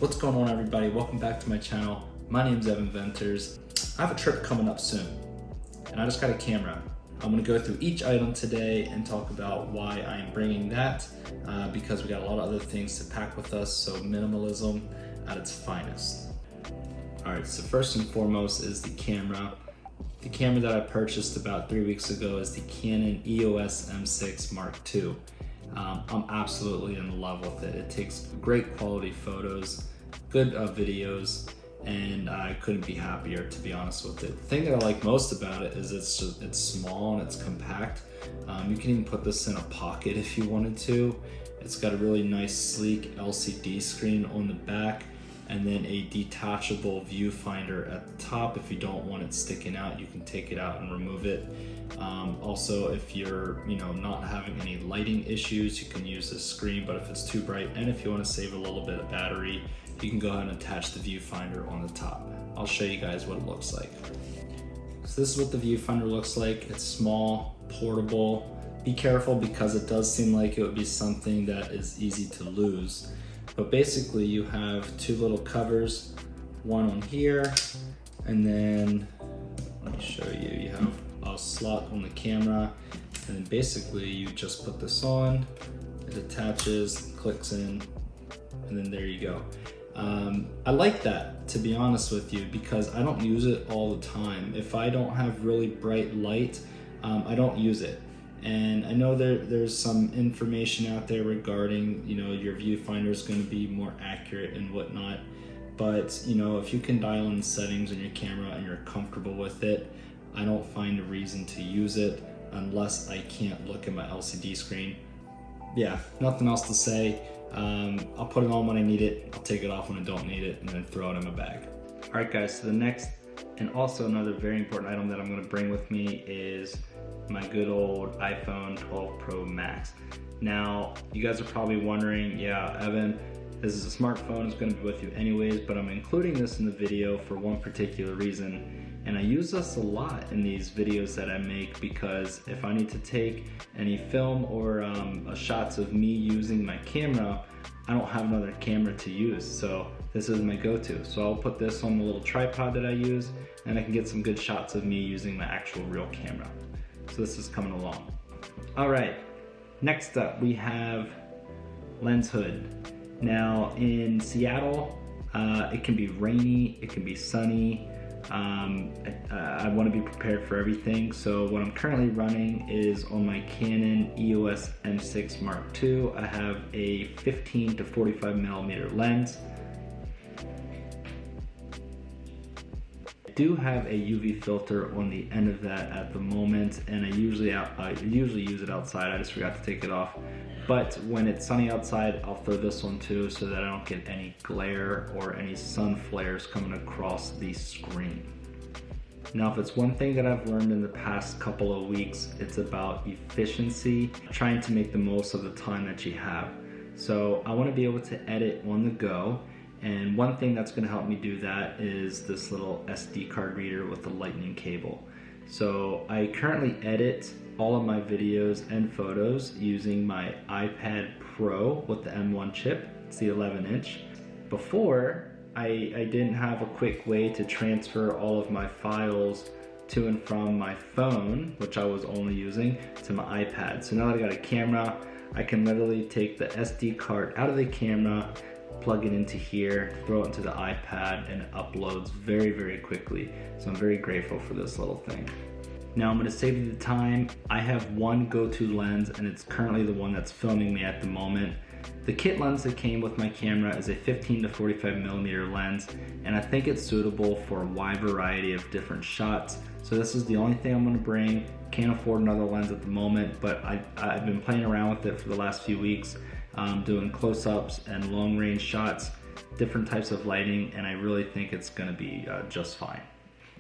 What's going on, everybody? Welcome back to my channel. My name is Evan Venters. I have a trip coming up soon and I just got a camera. I'm gonna go through each item today and talk about why I'm bringing that because we got a lot of other things to pack with us, so minimalism at its finest. All right, so first and foremost is the camera. The camera that I purchased about 3 weeks ago is the Canon EOS M6 Mark II. I'm absolutely in love with it. It takes great quality photos, good videos, and I couldn't be happier, to be honest with it. The thing that I like most about it is it's small and it's compact. You can even put this in a pocket if you wanted to. It's got a really nice sleek LCD screen on the back, and then a detachable viewfinder at the top. If you don't want it sticking out, you can take it out and remove it. Also, if you're not having any lighting issues, you can use this screen, but if it's too bright and if you want to save a little bit of battery, you can go ahead and attach the viewfinder on the top. I'll show you guys what it looks like. So this is what the viewfinder looks like. It's small, portable. Be careful because it does seem like it would be something that is easy to lose. But basically you have two little covers, one on here, and then let me show you, you have a slot on the camera, and then basically you just put this on, it attaches, clicks in, and then there you go. I like that, to be honest with you, because I don't use it all the time. If I don't have really bright light, I don't use it. And I know there's some information out there regarding, your viewfinder is going to be more accurate and whatnot. But, if you can dial in settings on your camera and you're comfortable with it, I don't find a reason to use it unless I can't look at my LCD screen. Yeah, nothing else to say. I'll put it on when I need it. I'll take it off when I don't need it and then throw it in my bag. All right, guys, so the next and also another very important item that I'm going to bring with me is my good old iPhone 12 Pro Max. Now, you guys are probably wondering, yeah, Evan, this is a smartphone, it's going to be with you anyways, but I'm including this in the video for one particular reason. And I use this a lot in these videos that I make because if I need to take any film or shots of me using my camera, I don't have another camera to use, so this is my go-to. So I'll put this on the little tripod that I use, and I can get some good shots of me using my actual real camera. So this is coming along. All right, next up we have lens hood. Now in Seattle, it can be rainy, it can be sunny. I want to be prepared for everything. So what I'm currently running is on my Canon EOS M6 Mark II. I have a 15 to 45 millimeter lens. I do have a UV filter on the end of that at the moment, and I usually use it outside. I just forgot to take it off. But when it's sunny outside, I'll throw this on too so that I don't get any glare or any sun flares coming across the screen. Now, if it's one thing that I've learned in the past couple of weeks, it's about efficiency, trying to make the most of the time that you have. So I want to be able to edit on the go. And one thing that's going to help me do that is this little SD card reader with the lightning cable. So I currently edit all of my videos and photos using my iPad Pro with the M1 chip. It's the 11-inch. Before, I didn't have a quick way to transfer all of my files to and from my phone, which I was only using, to my iPad. So now that I got a camera, I can literally take the SD card out of the camera, plug it into here, throw it into the iPad, and it uploads very, very quickly. So I'm very grateful for this little thing. Now I'm going to save you the time. I have one go-to lens, and it's currently the one that's filming me at the moment. The kit lens that came with my camera is a 15 to 45 millimeter lens, and I think it's suitable for a wide variety of different shots. So this is the only thing I'm going to bring. Can't afford another lens at the moment, but I've been playing around with it for the last few weeks, doing close-ups and long-range shots, different types of lighting, and I really think it's going to be just fine.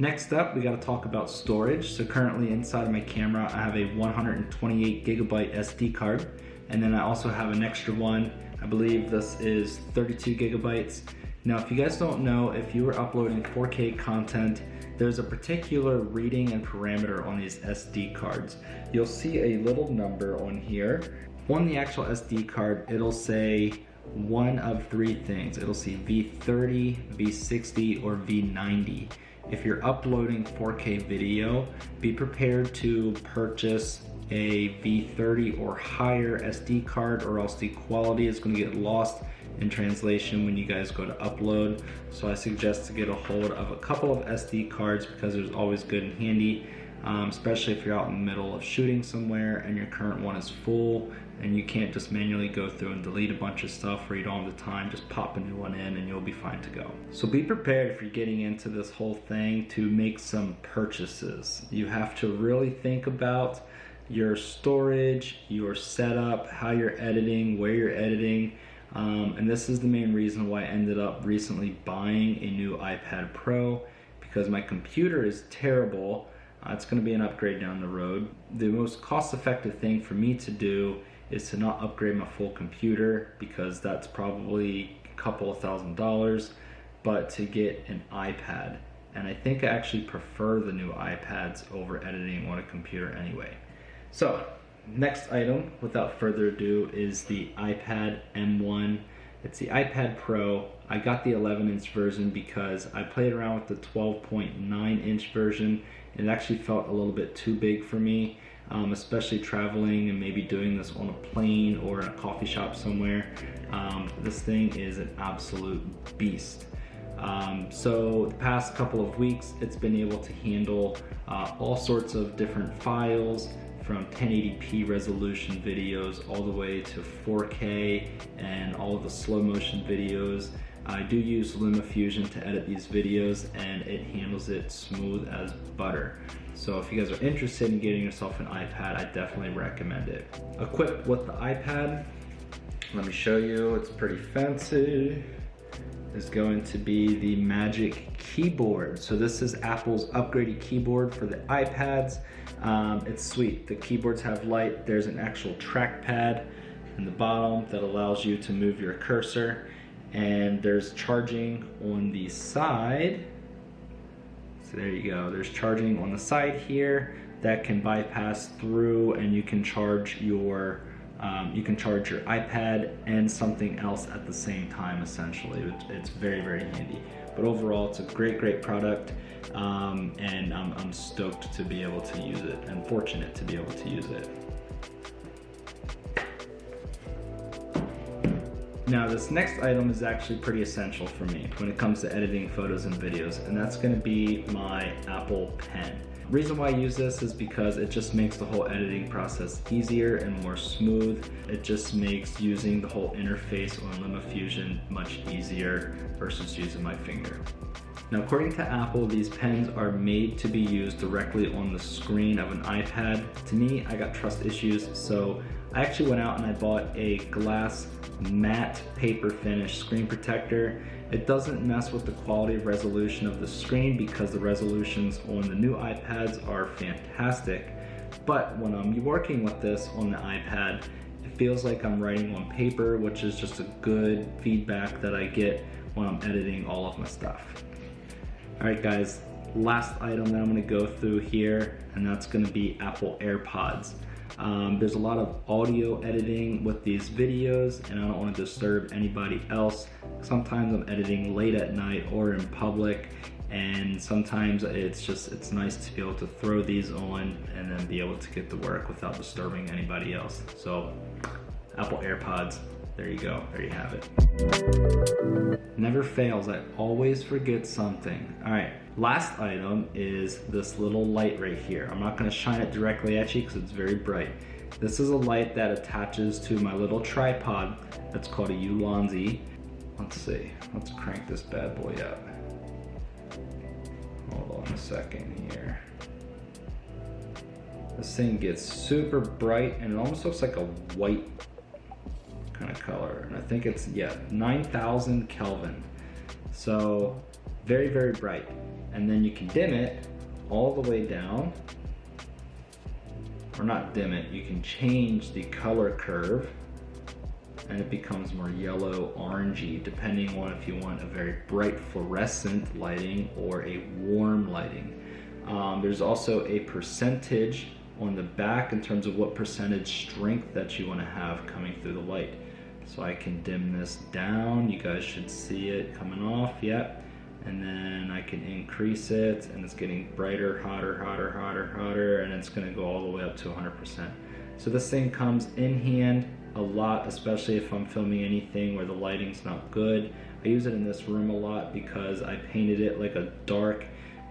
Next up, we got to talk about storage. So currently inside of my camera, I have a 128 gigabyte SD card, and then I also have an extra one. I believe this is 32 gigabytes. Now, if you guys don't know, if you are uploading 4K content, there's a particular reading and parameter on these SD cards. You'll see a little number on here. On the actual SD card, it'll say one of three things. It'll see V30, V60, or V90. If you're uploading 4K video, be prepared to purchase a V30 or higher SD card, or else the quality is going to get lost in translation when you guys go to upload. So I suggest to get a hold of a couple of SD cards, because there's always good and handy, especially if you're out in the middle of shooting somewhere and your current one is full and you can't just manually go through and delete a bunch of stuff, or you don't have the time. Just pop a new one in and you'll be fine to go. So be prepared, if you're getting into this whole thing, to make some purchases. You have to really think about your storage, your setup, how you're editing, where you're editing. And this is the main reason why I ended up recently buying a new iPad Pro, because my computer is terrible. It's going to be an upgrade down the road. The most cost-effective thing for me to do is to not upgrade my full computer, because that's probably a couple of $1,000s, but to get an iPad. And I think I actually prefer the new iPads over editing on a computer anyway. So next item, without further ado, is the iPad M1. It's the iPad Pro. I got the 11-inch version because I played around with the 12.9-inch version. It actually felt a little bit too big for me, especially traveling and maybe doing this on a plane or in a coffee shop somewhere. This thing is an absolute beast. So the past couple of weeks, it's been able to handle all sorts of different files, from 1080p resolution videos all the way to 4K and all of the slow motion videos. I do use LumaFusion to edit these videos, and it handles it smooth as butter. So if you guys are interested in getting yourself an iPad, I definitely recommend it. Equipped with the iPad, let me show you, it's pretty fancy, is going to be the Magic Keyboard. So this is Apple's upgraded keyboard for the iPads. It's sweet. The keyboards have light. There's an actual trackpad in the bottom that allows you to move your cursor, and there's charging on the side. So there you go. There's charging on the side here that can bypass through, and you can charge your iPad and something else at the same time. Essentially, it's very, very handy. But overall, it's a great product, and I'm stoked to be able to use it, and fortunate to be able to use it. Now, this next item is actually pretty essential for me when it comes to editing photos and videos, and that's going to be my Apple Pen. The reason why I use this is because it just makes the whole editing process easier and more smooth. It just makes using the whole interface on LumaFusion much easier versus using my finger. Now, according to Apple, these pens are made to be used directly on the screen of an iPad. To me, I got trust issues, so I actually went out and I bought a glass matte paper finish screen protector. It doesn't mess with the quality of resolution of the screen, because the resolutions on the new iPads are fantastic. But when I'm working with this on the iPad, it feels like I'm writing on paper, which is just a good feedback that I get when I'm editing all of my stuff. Alright guys, last item that I'm going to go through here, and that's going to be Apple AirPods. There's a lot of audio editing with these videos, and I don't want to disturb anybody else. Sometimes I'm editing late at night or in public, and sometimes it's nice to be able to throw these on and then be able to get to work without disturbing anybody else. So Apple AirPods, there you go, there you have it. Never fails, I always forget something. All right, last item is this little light right here. I'm not gonna shine it directly at you because it's very bright. This is a light that attaches to my little tripod. That's called a Yulonzi. Let's see, let's crank this bad boy up. Hold on a second here. This thing gets super bright, and it almost looks like a white kind of color, and I think it's 9,000 Kelvin, so very bright. And then you can dim it all the way down, or not dim it, you can change the color curve and it becomes more yellow orangey, depending on if you want a very bright fluorescent lighting or a warm lighting. There's also a percentage on the back in terms of what percentage strength that you want to have coming through the light. So I can dim this down. You guys should see it coming off, yep. And then I can increase it, and it's getting brighter, hotter, hotter, hotter, hotter, and it's gonna go all the way up to 100%. So this thing comes in hand a lot, especially if I'm filming anything where the lighting's not good. I use it in this room a lot because I painted it like a dark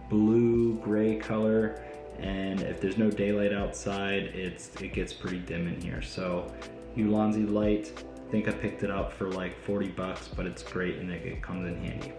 blue gray color, and if there's no daylight outside, it gets pretty dim in here. So Yulonzi Light, I think I picked it up for like 40 bucks, but it's great and it comes in handy.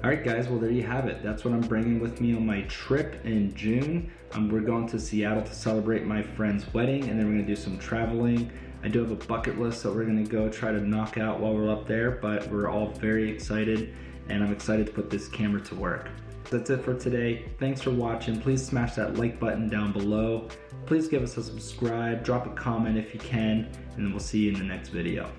Alright guys, well there you have it. That's what I'm bringing with me on my trip in June. We're going to Seattle to celebrate my friend's wedding, and then we're going to do some traveling. I do have a bucket list that we're going to go try to knock out while we're up there, but we're all very excited, and I'm excited to put this camera to work. That's it for today. Thanks for watching. Please smash that like button down below. Please give us a subscribe, drop a comment if you can, and then we'll see you in the next video.